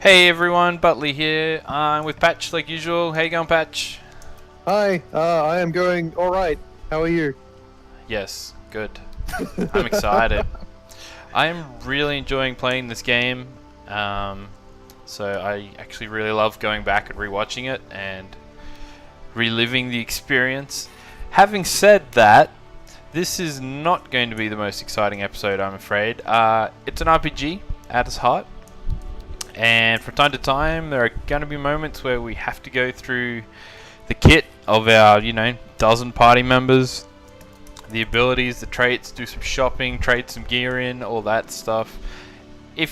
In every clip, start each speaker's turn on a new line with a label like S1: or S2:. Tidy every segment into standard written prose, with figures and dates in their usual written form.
S1: Hey everyone, Butley here. I'm with Patch like usual. How you going, Patch?
S2: Hi, I am going alright. How are you?
S1: Yes, good. I'm excited. I'm really enjoying playing this game. So I actually really love going back and rewatching it and reliving the experience. Having said that, this is not going to be the most exciting episode, I'm afraid. It's an RPG at its heart. And from time to time, there are going to be moments where we have to go through the kit of our, dozen party members, the abilities, the traits, do some shopping, trade some gear in, all that stuff. I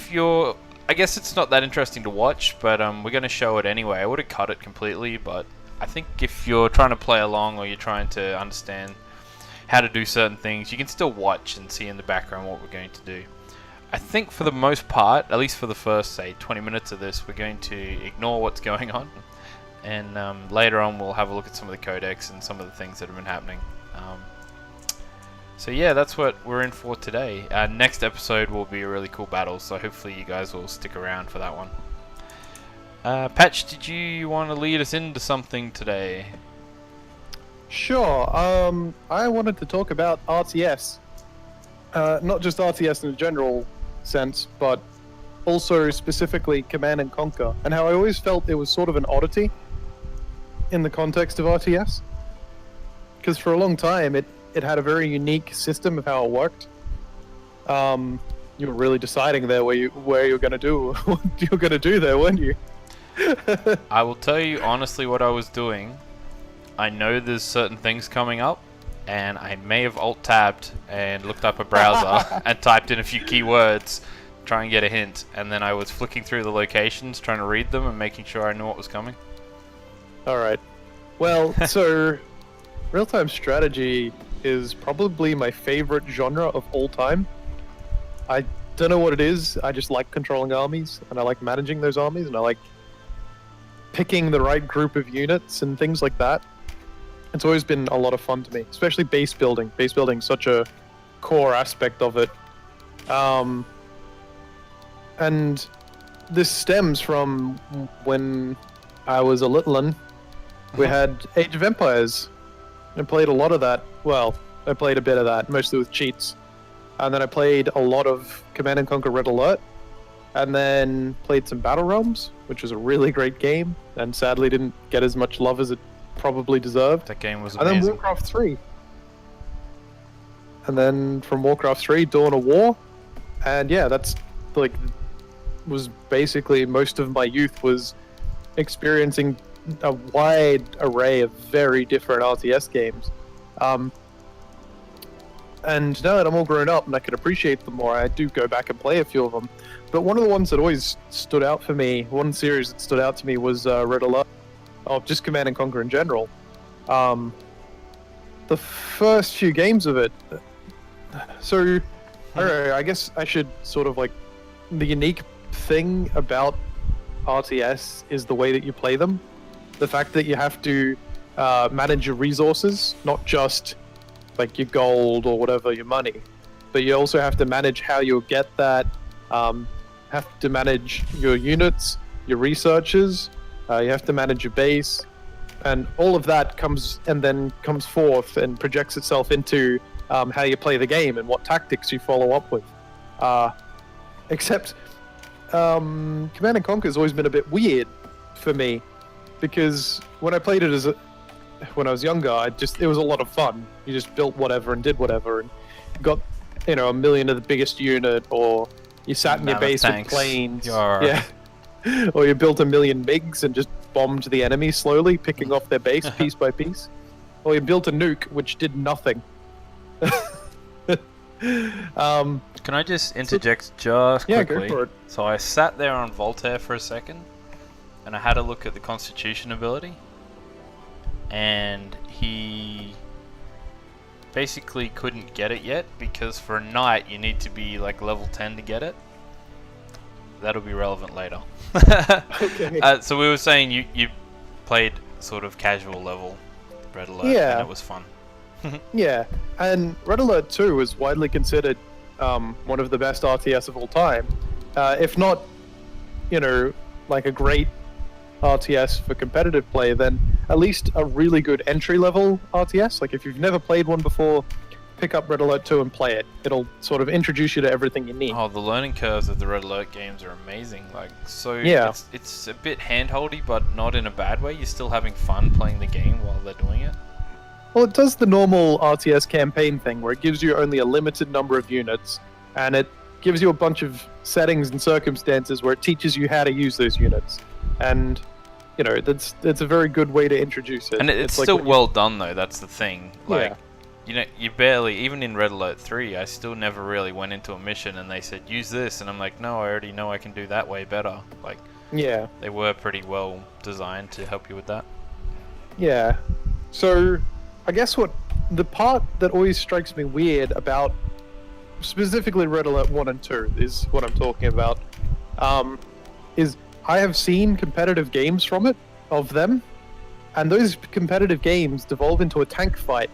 S1: guess it's not that interesting to watch, but we're going to show it anyway. I would have cut it completely, but I think if you're trying to play along or you're trying to understand how to do certain things, you can still watch and see in the background what we're going to do. I think for the most part, at least for the first, say, 20 minutes of this, we're going to ignore what's going on. And later on, we'll have a look at some of the codex and some of the things that have been happening. So yeah, that's what we're in for today. Next episode will be a really cool battle, so hopefully you guys will stick around for that one. Patch, did you want to lead us into something today?
S2: Sure, I wanted to talk about RTS. Not just RTS in a general sense, but also specifically Command and Conquer, and how I always felt it was sort of an oddity in the context of RTS. Because for a long time, it had a very unique system of how it worked. You were really deciding there where you're going to do what you're going to do there, weren't you?
S1: I will tell you honestly what I was doing. I know there's certain things coming up, and I may have alt-tabbed and looked up a browser and typed in a few keywords, try and get a hint, and then I was flicking through the locations, trying to read them and making sure I knew what was coming.
S2: Alright. Well, so real-time strategy is probably my favorite genre of all time. I don't know what it is, I just like controlling armies, and I like managing those armies, and I like picking the right group of units and things like that. It's always been a lot of fun to me, especially base building. Base building is such a core aspect of it. And this stems from when I was a little one. We had Age of Empires. I played a lot of that. Well, I played a bit of that, mostly with cheats. And then I played a lot of Command and Conquer Red Alert. And then played some Battle Realms, which was a really great game, and sadly didn't get as much love as it probably deserved.
S1: That game was amazing.
S2: And then Warcraft 3. And then from Warcraft 3, Dawn of War. And yeah, that's was basically most of my youth was experiencing a wide array of very different RTS games. And now that I'm all grown up and I can appreciate them more, I do go back and play a few of them. But one of the ones that always stood out for me, one series that stood out to me was Red Alert. Of just Command and Conquer in general. The first few games of it. So, I don't know, I guess I should sort of the unique thing about RTS is the way that you play them. The fact that you have to manage your resources, not just your gold or whatever, your money, but you also have to manage how you'll get that. Have to manage your units, your researchers. You have to manage your base, and all of that comes forth and projects itself into how you play the game and what tactics you follow up with. Except Command and Conquer has always been a bit weird for me, because when I played it when I was younger, it was a lot of fun. You just built whatever and did whatever and got a million of the biggest unit, or you sat in your base with planes. Yeah. Or you built a million MiGs and just bombed the enemy slowly, picking off their base piece by piece. Or you built a nuke, which did nothing.
S1: Can I just interject just quickly?
S2: Yeah, go for it.
S1: So I sat there on Voltaire for a second, and I had a look at the Constitution ability, and he basically couldn't get it yet, because for a knight you need to be level 10 to get it. That'll be relevant later.
S2: Okay.
S1: So we were saying you played sort of casual level Red Alert, and it was fun.
S2: Yeah, and Red Alert 2 is widely considered one of the best RTS of all time. If not, like a great RTS for competitive play, then at least a really good entry-level RTS. Like if you've never played one before, pick up Red Alert 2 and play it. It'll sort of introduce you to everything you need.
S1: Oh, the learning curves of the Red Alert games are amazing. Like, so
S2: Yeah.
S1: it's a bit handholdy, but not in a bad way. You're still having fun playing the game while they're doing it.
S2: Well, it does the normal RTS campaign thing where it gives you only a limited number of units, and it gives you a bunch of settings and circumstances where it teaches you how to use those units. And, you know, that's a very good way to introduce it.
S1: And it's
S2: like
S1: still
S2: when you-
S1: well done, though. That's the thing. Like,
S2: Yeah.
S1: you know, you barely, even in Red Alert 3, I still never really went into a mission and they said, use this. And I'm like, no, I already know I can do that way better. Like,
S2: Yeah.
S1: they were pretty well designed to help you with that.
S2: Yeah. So, I guess what the part that always strikes me weird about specifically Red Alert 1 and 2 is what I'm talking about. Is I have seen competitive games from it, of them, and those competitive games devolve into a tank fight.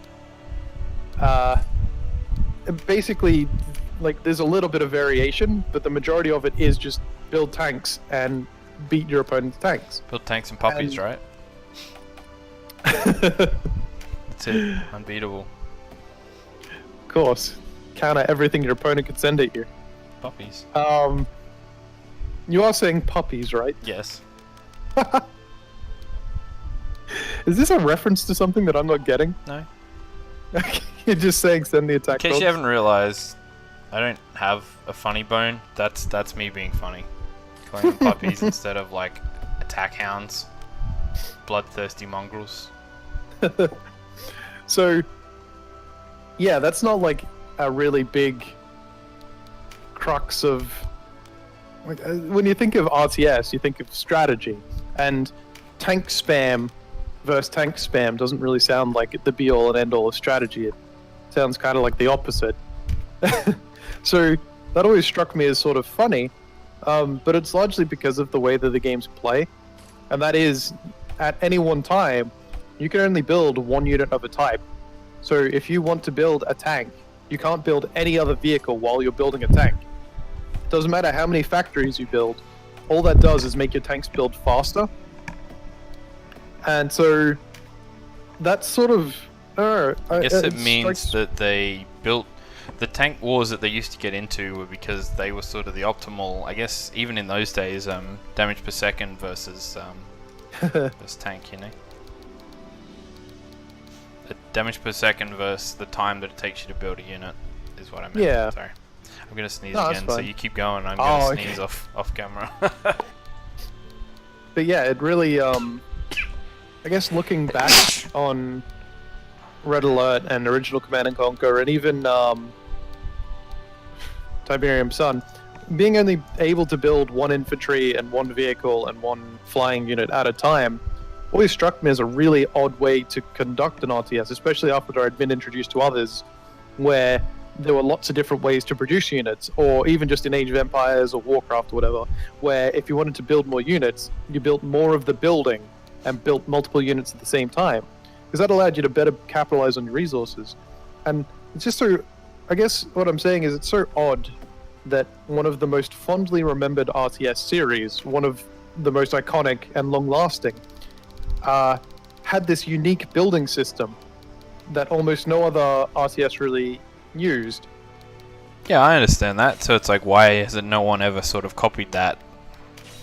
S2: Basically, like, there's a little bit of variation, but the majority of it is just build tanks and beat your opponent's tanks.
S1: Build tanks and puppies,
S2: And-
S1: right? That's it. Unbeatable.
S2: Of course. Counter everything your opponent can send at you.
S1: Puppies.
S2: You are saying puppies, right?
S1: Yes.
S2: Is this a reference to something that I'm not getting?
S1: No.
S2: You're just saying send the attack
S1: In case
S2: dogs?
S1: you haven't realized, I don't have a funny bone. That's me being funny. Calling them puppies instead of like attack hounds, bloodthirsty mongrels.
S2: So, yeah, that's not like a really big crux of... Like, when you think of RTS, you think of strategy, and tank spam versus tank spam doesn't really sound like the be-all and end-all of strategy. It sounds kind of like the opposite. So that always struck me as sort of funny, but it's largely because of the way that the games play, and that is, at any one time, you can only build one unit of a type. So if you want to build a tank, you can't build any other vehicle while you're building a tank. Doesn't matter how many factories you build, all that does is make your tanks build faster. And so that's sort of...
S1: I guess it
S2: strikes-
S1: means that they built the tank wars that they used to get into were because they were sort of the optimal. I guess even in those days, damage per second versus versus tank, you know. The damage per second versus the time that it takes you to build a unit is what I meant.
S2: Yeah.
S1: Sorry. I'm gonna sneeze
S2: No, that's
S1: again, so
S2: fine.
S1: you keep going. I'm gonna
S2: Oh, okay.
S1: sneeze off camera.
S2: But yeah, it really, I guess looking back on Red Alert and original Command and Conquer, and even Tiberium Sun, being only able to build one infantry and one vehicle and one flying unit at a time always struck me as a really odd way to conduct an RTS, especially after I'd been introduced to others where there were lots of different ways to produce units, or even just in Age of Empires or Warcraft or whatever, where if you wanted to build more units, you built more of the building and built multiple units at the same time, because that allowed you to better capitalize on your resources. And it's just so, I guess what I'm saying is it's so odd that one of the most fondly remembered RTS series, one of the most iconic and long-lasting, had this unique building system that almost no other RTS really used.
S1: Yeah, I understand that. So it's like, why hasn't no one ever sort of copied that?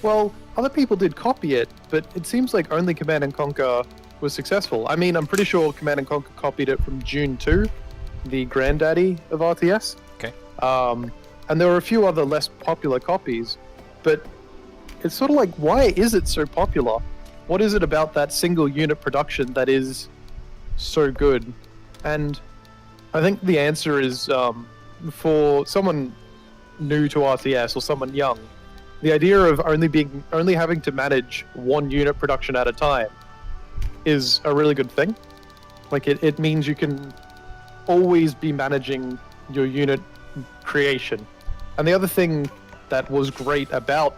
S2: Well, other people did copy it, but it seems like only Command and Conquer was successful. I mean, I'm pretty sure Command and Conquer copied it from Dune 2, the granddaddy of RTS.
S1: Okay.
S2: And there were a few other less popular copies, but it's sort of like, why is it so popular? What is it about that single unit production that is so good? And I think the answer is, for someone new to RTS or someone young, the idea of only having to manage one unit production at a time is a really good thing. Like, it means you can always be managing your unit creation. And the other thing that was great about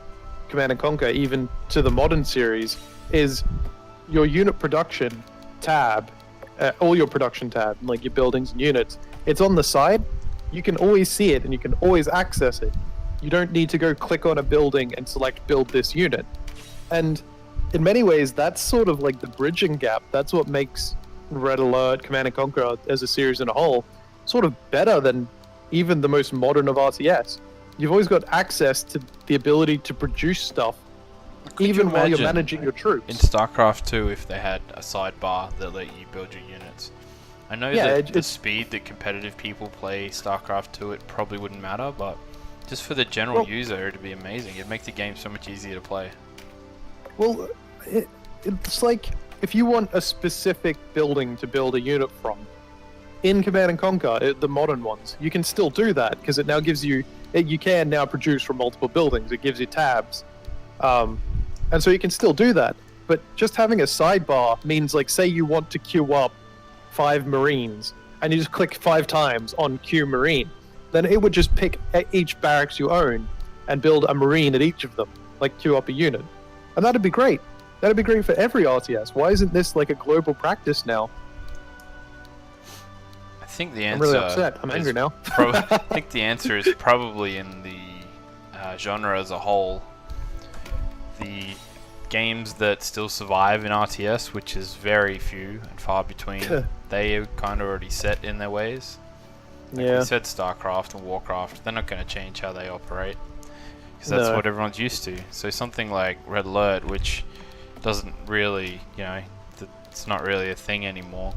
S2: Command & Conquer, even to the modern series, is your unit production tab, all your production tab, like your buildings and units, it's on the side. You can always see it and you can always access it. You don't need to go click on a building and select build this unit. And in many ways, that's sort of like the bridging gap. That's what makes Red Alert, Command and Conquer as a series in a whole sort of better than even the most modern of RTS. You've always got access to the ability to produce stuff,
S1: Could
S2: even
S1: you
S2: while you're
S1: imagine
S2: managing your troops.
S1: in StarCraft 2 if they had a sidebar that let you build your units? I know that the speed that competitive people play StarCraft 2, it probably wouldn't matter, but just for the general user, it'd be amazing. It'd make the game so much easier to play.
S2: Well, it's like if you want a specific building to build a unit from, in Command and Conquer, the modern ones, you can still do that because it now gives you, you can now produce from multiple buildings. It gives you tabs. And so you can still do that. But just having a sidebar means, like, say you want to queue up 5 Marines, and you just click 5 times on Queue Marine, then it would just pick each barracks you own and build a Marine at each of them, like queue up a unit. And that'd be great. That'd be great for every RTS. Why isn't this like a global practice now?
S1: I think the answer.
S2: I'm really upset. I'm angry now.
S1: I think the answer is probably in the genre as a whole. The games that still survive in RTS, which is very few and far between, they are kind of already set in their ways. Like we said, StarCraft and Warcraft, they're not going to change how they operate because that's what everyone's used to. So something like Red Alert, which doesn't really, it's not really a thing anymore.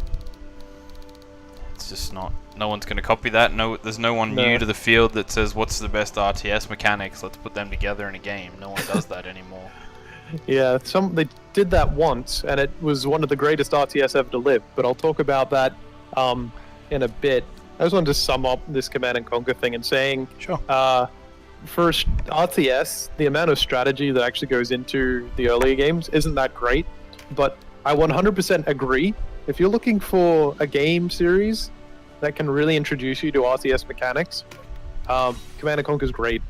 S1: It's just not. No one's going to copy that. There's no one new to the field that says, what's the best RTS mechanics? Let's put them together in a game. No one does that anymore.
S2: Yeah, they did that once, and it was one of the greatest RTS ever to live. But I'll talk about that in a bit. I just wanted to sum up this Command and Conquer thing and saying,
S1: sure.
S2: For RTS, the amount of strategy that actually goes into the earlier games isn't that great. But I 100% agree. If you're looking for a game series that can really introduce you to RTS mechanics, Command and Conquer is great.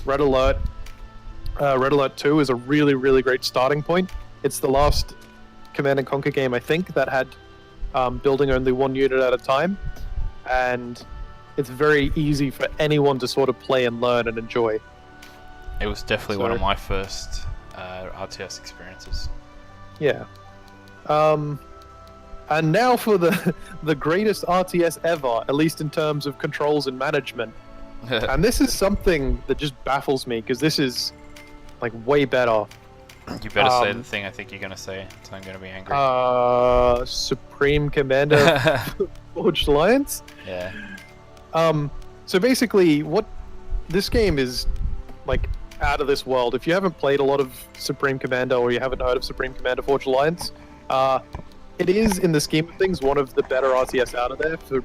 S2: Red Alert 2 is a really, really great starting point. It's the last Command and Conquer game, I think, that had building only one unit at a time. And it's very easy for anyone to sort of play and learn and enjoy.
S1: It was definitely one of my first RTS experiences.
S2: Yeah. And now for the greatest RTS ever, at least in terms of controls and management. And this is something that just baffles me, because this is like way better.
S1: You better say the thing I think you're going to say, so I'm going to be angry.
S2: Supreme Commander Forged Alliance?
S1: Yeah.
S2: So basically, what this game is like out of this world. If you haven't played a lot of Supreme Commander, or you haven't heard of Supreme Commander Forged Alliance, it is, in the scheme of things, one of the better RTS out of there for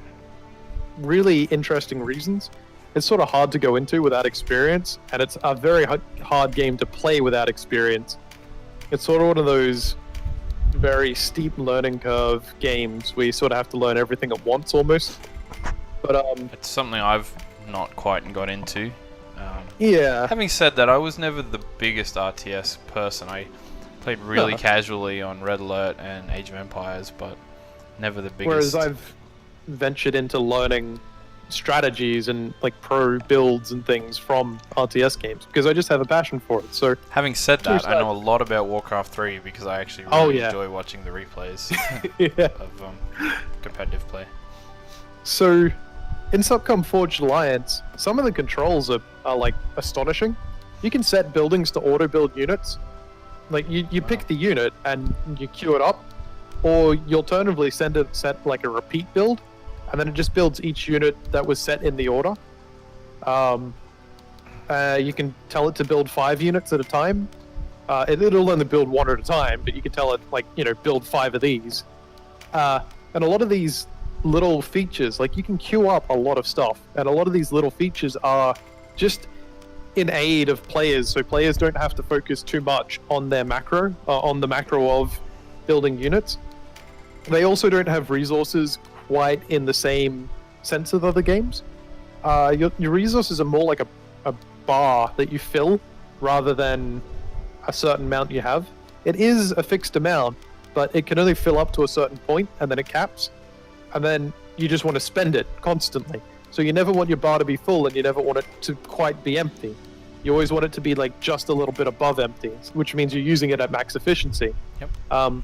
S2: really interesting reasons. It's sort of hard to go into without experience, and it's a very hard game to play without experience. It's sort of one of those very steep learning curve games where you sort of have to learn everything at once almost. But
S1: it's something I've not quite got into.
S2: Yeah.
S1: Having said that, I was never the biggest RTS person. I played really casually on Red Alert and Age of Empires, but never the biggest.
S2: Whereas I've ventured into learning strategies and like pro builds and things from RTS games because I just have a passion for it. So
S1: having said that, I know a lot about Warcraft 3 because I actually really enjoy watching the replays of competitive play.
S2: So in Subcom Forged Alliance, some of the controls are like astonishing. You can set buildings to auto build units. Like you pick the unit and you queue it up, or you alternatively set like a repeat build, and then it just builds each unit that was set in the order. You can tell it to build 5 units at a time. It'll only build 1 at a time, but you can tell it, build 5 of these. And a lot of these little features, like you can queue up a lot of stuff, and a lot of these little features are just in aid of players, so players don't have to focus too much on their macro, on the macro of building units. They also don't have resources quite in the same sense of other games. Your resources are more like a bar that you fill rather than a certain amount you have. It is a fixed amount, but it can only fill up to a certain point, and then it caps. And then you just want to spend it constantly. So you never want your bar to be full, and you never want it to quite be empty. You always want it to be like just a little bit above empty, which means you're using it at max efficiency.
S1: Yep.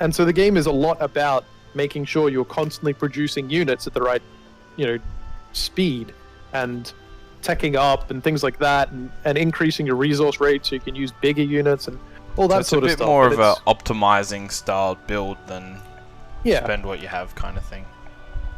S2: And so the game is a lot about making sure you're constantly producing units at the right, speed and teching up and things like that, and increasing your resource rate so you can use bigger units and all that sort of stuff.
S1: It's a bit more of a optimizing style build than
S2: yeah.
S1: spend what you have kind of thing.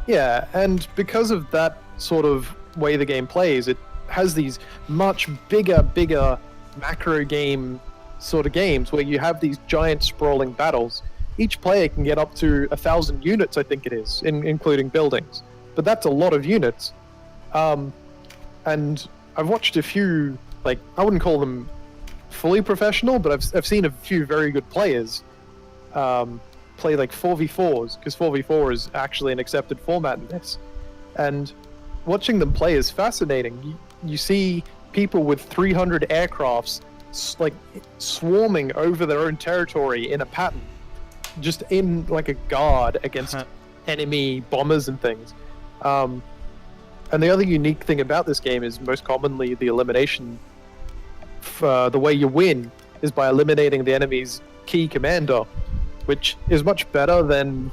S2: Yeah, and because of that sort of way the game plays, it has these much bigger macro game sort of games where you have these giant sprawling battles. Each player can get up to 1,000 units, I think it is, including buildings. But that's a lot of units. And I've watched a few, I wouldn't call them fully professional, but I've seen a few very good players play 4v4s, because 4v4 is actually an accepted format in this. And watching them play is fascinating. You see people with 300 aircrafts swarming over their own territory in a pattern, just in a guard against enemy bombers and things. And the other unique thing about this game is most commonly the elimination. The way you win is by eliminating the enemy's key commander, which is much better than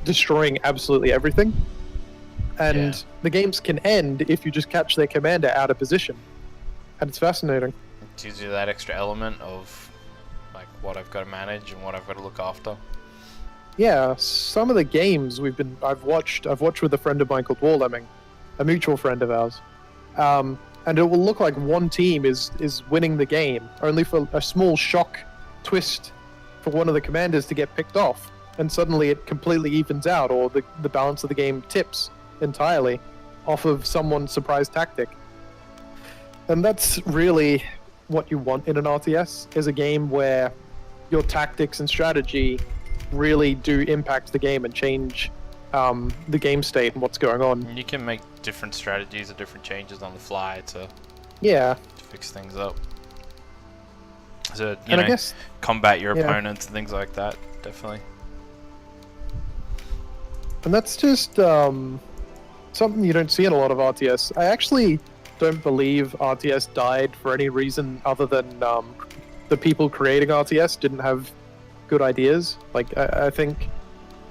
S2: destroying absolutely everything. And the games can end if you just catch their commander out of position. And it's fascinating.
S1: It gives you that extra element of what I've got to manage and what I've got to look after.
S2: Yeah, some of the games I've watched with a friend of mine called Warlemming, a mutual friend of ours. And it will look like one team is winning the game, only for a small shock twist for one of the commanders to get picked off, and suddenly it completely evens out, or the balance of the game tips entirely off of someone's surprise tactic. And that's really what you want in an RTS, is a game where your tactics and strategy really do impact the game and change the game state and what's going on.
S1: You can make different strategies or different changes on the fly to fix things up. So, you know, combat your opponents and things like that, definitely.
S2: And that's just something you don't see in a lot of RTS. I actually don't believe RTS died for any reason other than the people creating RTS didn't have good ideas. I think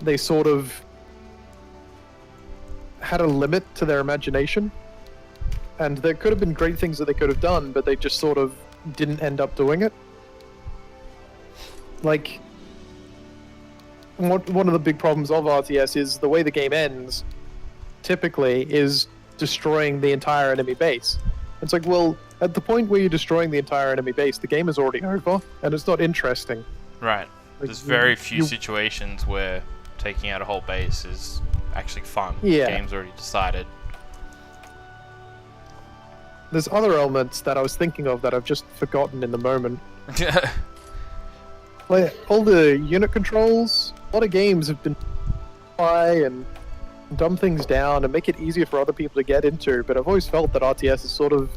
S2: they sort of had a limit to their imagination, and there could have been great things that they could have done, but they just sort of didn't end up doing it. One of the big problems of RTS is the way the game ends, typically, is destroying the entire enemy base. It's well, at the point where you're destroying the entire enemy base, the game is already over, and it's not interesting.
S1: Right. There's very few situations where taking out a whole base is actually fun.
S2: Yeah.
S1: The game's already decided.
S2: There's other elements that I was thinking of that I've just forgotten in the moment. All the unit controls, a lot of games have been high and dumb things down and make it easier for other people to get into, but I've always felt that RTS is sort of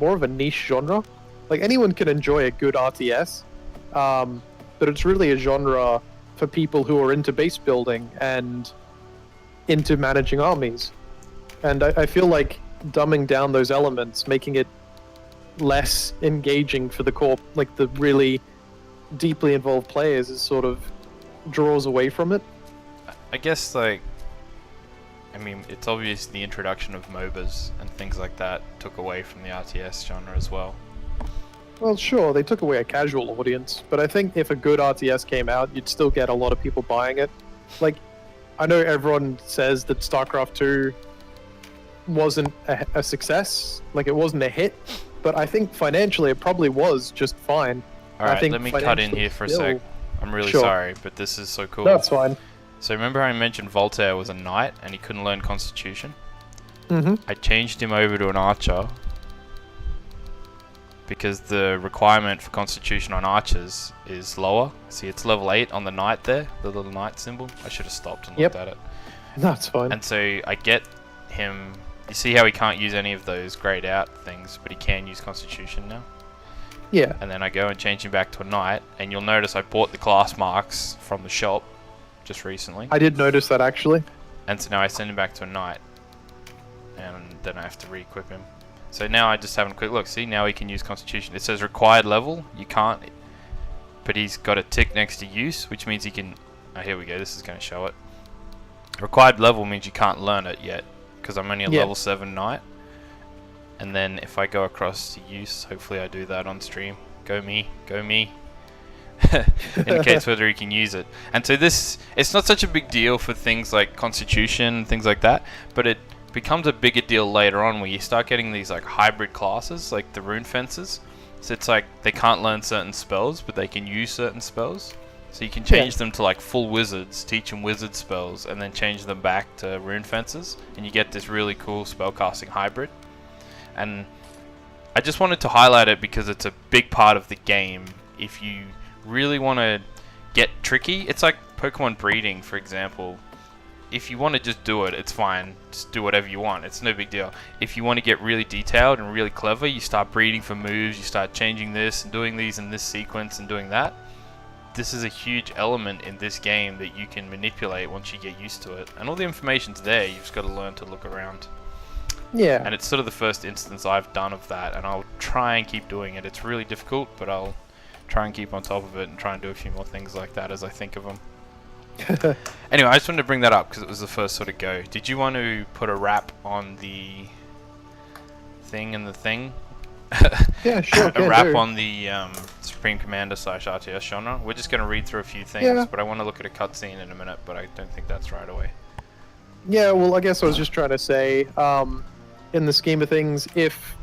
S2: more of a niche genre. Anyone can enjoy a good RTS, but it's really a genre for people who are into base building and into managing armies. And I feel like dumbing down those elements, making it less engaging for the core, the really deeply involved players, is sort of draws away from it.
S1: I guess, I mean, it's obvious the introduction of MOBAs and things like that took away from the RTS genre as well.
S2: Well, sure, they took away a casual audience, but I think if a good RTS came out, you'd still get a lot of people buying it. I know everyone says that StarCraft 2 wasn't a success, it wasn't a hit, but I think financially it probably was just fine.
S1: Alright, let me cut in here for a sec. I'm really sorry, but this is so cool.
S2: That's fine.
S1: So remember I mentioned Voltaire was a knight and he couldn't learn Constitution?
S2: Mm-hmm.
S1: I changed him over to an archer because the requirement for Constitution on archers is lower. See, it's level 8 on the knight there, the little knight symbol. I should have stopped and looked at it.
S2: That's fine.
S1: And so I get him... You see how he can't use any of those grayed out things, but he can use Constitution now?
S2: Yeah.
S1: And then I go and change him back to a knight, and you'll notice I bought the class marks from the shop just recently.
S2: I did notice that, actually.
S1: And so now I send him back to a knight, and then I have to re-equip him. So now I just having a quick look. See, now he can use Constitution. It says required level. You can't, but he's got a tick next to use, which means he can. Oh, here we go. This is going to show it. Required level means you can't learn it yet, because I'm only a level 7 knight. And then if I go across to use, hopefully I do that on stream. Go me, go me. Indicates whether he can use it. And so this, it's not such a big deal for things like Constitution, things like that, but it becomes a bigger deal later on where you start getting these like hybrid classes, like the rune fencers. So it's like they can't learn certain spells, but they can use certain spells. So you can change them to like full wizards, teach them wizard spells, and then change them back to rune fencers, and you get this really cool spellcasting hybrid. And I just wanted to highlight it because it's a big part of the game. If you really want to get tricky, it's like Pokemon breeding, for example. If you want to just do it, it's fine. Just do whatever you want. It's no big deal. If you want to get really detailed and really clever, you start breeding for moves, you start changing this and doing these in this sequence and doing that. This is a huge element in this game that you can manipulate once you get used to it. And all the information's there, you've just got to learn to look around.
S2: Yeah.
S1: And it's sort of the first instance I've done of that, and I'll try and keep doing it. It's really difficult, but I'll try and keep on top of it and try and do a few more things like that as I think of them. Anyway, I just wanted to bring that up because it was the first sort of go. Did you want to put a wrap on the thing and the thing?
S2: Yeah, sure.
S1: A wrap on the Supreme Commander / RTS genre. We're just going to read through a few things, but I want to look at a cutscene in a minute, but I don't think that's right away.
S2: Yeah, well, I guess I was just trying to say, in the scheme of things, if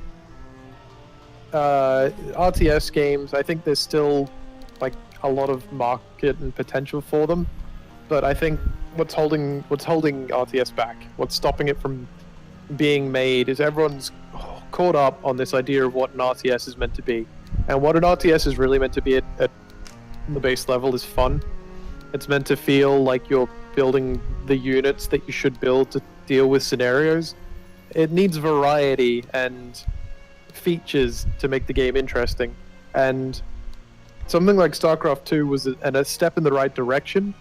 S2: RTS games, I think there's still like a lot of market and potential for them, but I think what's holding RTS back, what's stopping it from being made, is everyone's caught up on this idea of what an RTS is meant to be, and what an RTS is really meant to be at the base level is fun. It's meant to feel like you're building the units that you should build to deal with scenarios. It needs variety and features to make the game interesting, and something like StarCraft 2 was a step in the right direction,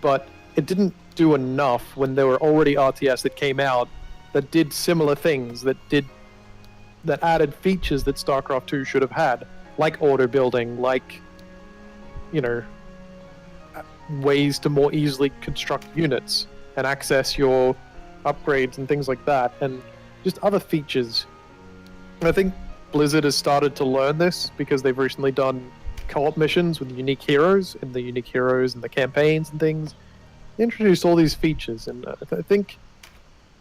S2: but it didn't do enough when there were already RTS that came out that did similar things, that added features that StarCraft 2 should have had, like order building, like, you know, ways to more easily construct units and access your upgrades and things like that, and just other features. And I think Blizzard has started to learn this because they've recently done co-op missions with unique heroes, and the campaigns and things. They introduced all these features, and I think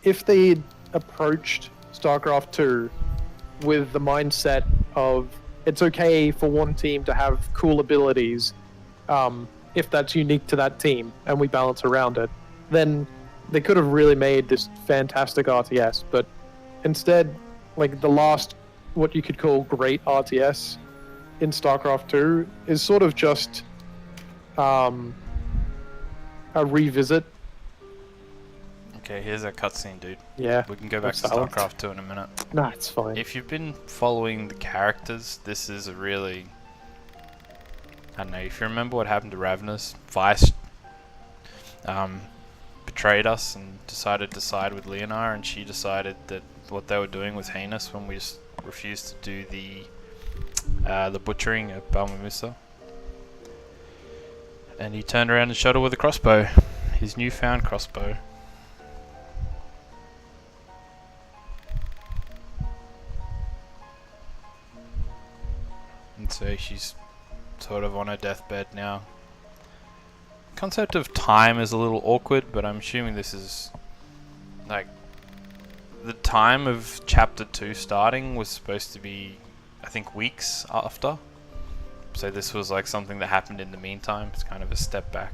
S2: if they'd approached StarCraft 2 with the mindset of it's okay for one team to have cool abilities, if that's unique to that team, and we balance around it, then they could have really made this fantastic RTS. But instead, like the last, what you could call great RTS in StarCraft 2 is sort of just a revisit.
S1: Okay, here's a cutscene, dude.
S2: Yeah.
S1: We can go back to StarCraft 2 in a minute.
S2: Nah, it's fine.
S1: If you've been following the characters, this is a really... I don't know, if you remember what happened to Ravnus, Vice betrayed us and decided to side with Leonard, and she decided that what they were doing was heinous when we just refused to do the butchering at Balmamusa. And he turned around and shot her with a crossbow. His newfound crossbow. And so she's sort of on her deathbed now. Concept of time is a little awkward, but I'm assuming this is like the time of chapter 2 starting was supposed to be, I think, weeks after. So this was like something that happened in the meantime. It's kind of a step back.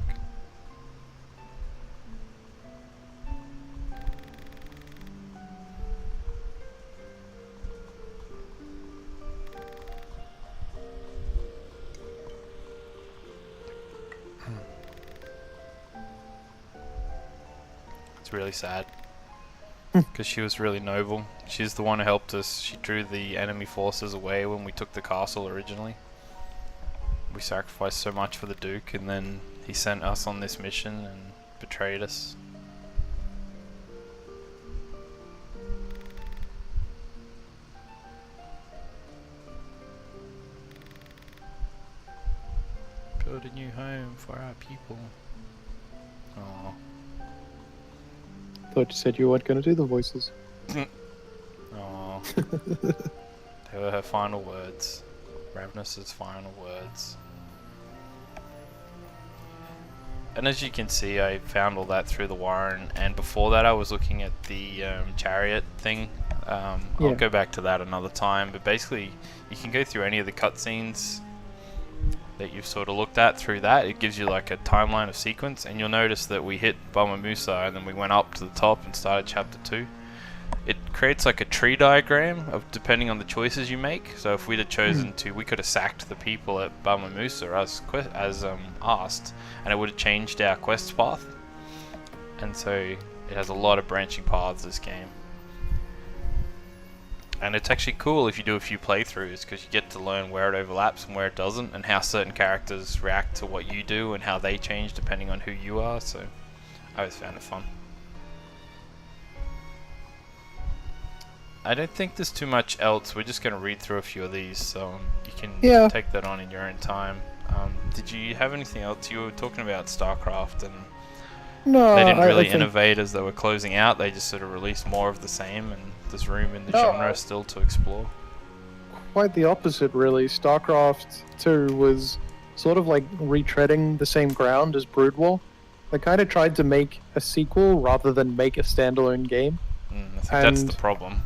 S1: It's really sad. Because she was really noble. She's the one who helped us. She drew the enemy forces away when we took the castle originally. We sacrificed so much for the Duke, and then he sent us on this mission and betrayed us. Build a new home for our people. Oh.
S2: Thought you said you weren't going to do the voices.
S1: Oh. They were her final words. Ravenous's final words. And as you can see, I found all that through the Warren, and before that I was looking at the chariot thing. I'll go back to that another time, but basically you can go through any of the cutscenes that you've sort of looked at through that. It gives you like a timeline of sequence, and you'll notice that we hit Balmamusa and then we went up to the top and started chapter 2. It creates like a tree diagram of depending on the choices you make. So if we'd have chosen to, we could have sacked the people at Balmamusa as asked, and it would have changed our quest path. And so it has a lot of branching paths, this game. And it's actually cool if you do a few playthroughs, because you get to learn where it overlaps and where it doesn't, and how certain characters react to what you do and how they change depending on who you are. So I always found it fun. I don't think there's too much else. We're just going to read through a few of these, so you can take that on in your own time. Did you have anything else? You were talking about StarCraft, and
S2: No,
S1: they didn't really
S2: I think
S1: innovate as they were closing out. They just sort of released more of the same, and there's room in the genre still to explore.
S2: quite the opposite, really. StarCraft 2 was sort of like retreading the same ground as Brood War. They kind of tried to make a sequel rather than make a standalone game.
S1: I think that's the problem.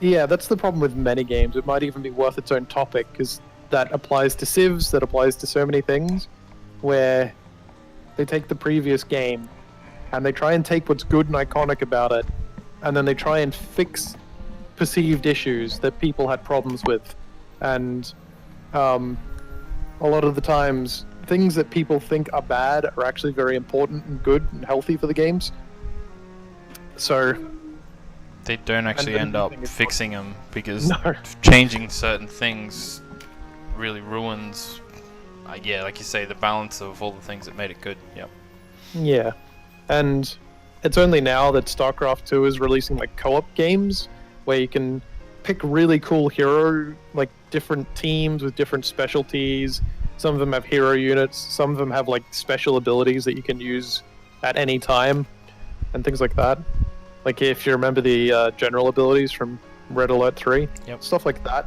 S2: Yeah, that's the problem with many games. It might even be worth its own topic, because that applies to civs, that applies to so many things, where they take the previous game and they try and take what's good and iconic about it, and then they try and fix perceived issues that people had problems with. And a lot of the times, things that people think are bad are actually very important and good and healthy for the games. So
S1: they don't actually end up fixing them, because
S2: No.
S1: changing certain things really ruins, yeah, like you say, the balance of all the things that made it good. Yep.
S2: Yeah, and it's only now that StarCraft 2 is releasing like co-op games where you can pick really cool hero, like different teams with different specialties. Some of them have hero units, some of them have like special abilities that you can use at any time, and things like that. Like if you remember the general abilities from Red Alert 3, stuff like that.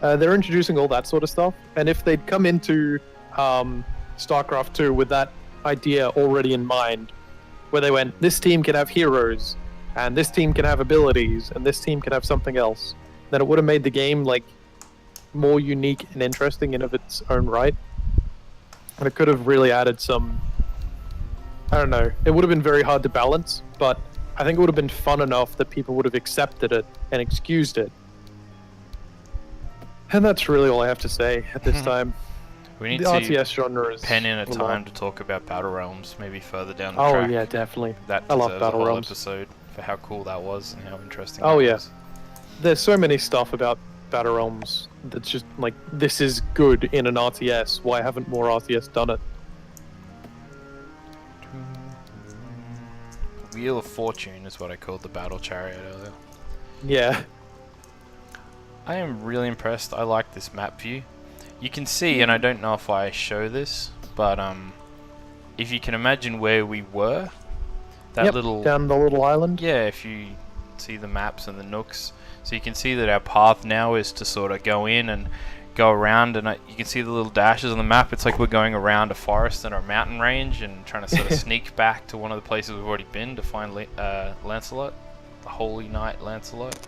S2: They're introducing all that sort of stuff, and if they'd come into StarCraft 2 with that idea already in mind, where they went, this team can have heroes, and this team can have abilities, and this team can have something else, then it would have made the game like more unique and interesting in of its own right. And it could have really added some, I don't know, it would have been very hard to balance, but I think it would have been fun enough that people would have accepted it and excused it. And that's really all I have to say at this time.
S1: We need
S2: the
S1: to
S2: RTS genre is
S1: pen in a time
S2: long.
S1: to talk about Battle Realms, maybe further down the
S2: Oh
S1: track.
S2: yeah, definitely.
S1: That
S2: I love
S1: deserves
S2: Battle
S1: a whole
S2: Realms.
S1: episode for how cool that was and how interesting
S2: Oh
S1: that
S2: yeah.
S1: was.
S2: There's so many stuff about Battle Realms that's just like, this is good in an RTS. Why haven't more RTS done it?
S1: Wheel of Fortune is what I called the battle chariot earlier.
S2: Yeah.
S1: I am really impressed. I like this map view. You can see, and I don't know if I show this, but if you can imagine where we were, that little
S2: down the little island.
S1: Yeah, if you see the maps and the nooks, so you can see that our path now is to sort of go in and go around, and you can see the little dashes on the map. It's like we're going around a forest and a mountain range and trying to sort of sneak back to one of the places we've already been to find Lancelot, the Holy Knight Lancelot.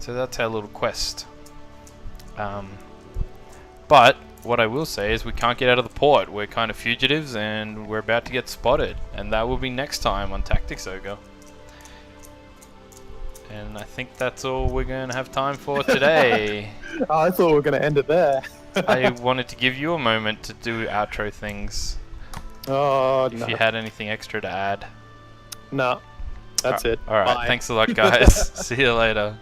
S1: So that's our little quest. But what I will say is we can't get out of the port. We're kind of fugitives and we're about to get spotted, and that will be next time on Tactics Ogre. And I think that's all we're going to have time for today.
S2: Oh, I thought we were going to end it there.
S1: I wanted to give you a moment to do outro things.
S2: Oh,
S1: If you had anything extra to add.
S2: No. That's it.
S1: Alright,
S2: Bye.
S1: thanks a lot, guys. See you later.